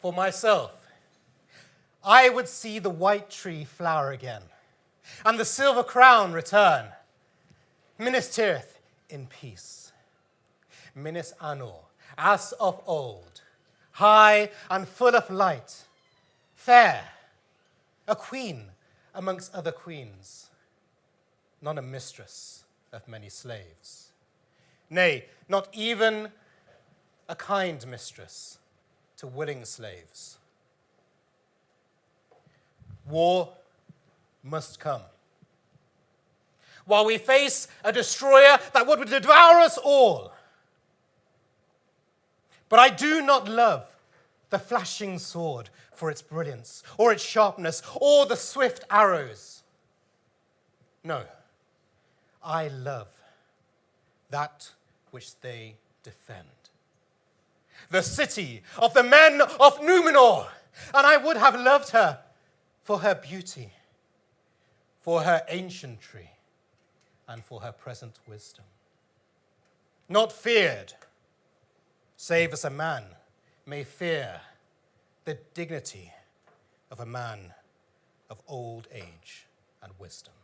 For myself, I would see the white tree flower again, and the silver crown return. Minas Tirith in peace. Minas Anor, as of old, high and full of light, fair, a queen amongst other queens, not a mistress of many slaves. Nay, not even a kind mistress to willing slaves. War must come. While we face a destroyer that would devour us all. But I do not love the flashing sword for its brilliance, or its sharpness, or the swift arrows. No, I love that which they defend. The city of the men of Numenor, and I would have loved her for her beauty, for her ancientry, and for her present wisdom. Not feared, save as a man may fear the dignity of a man of old age and wisdom.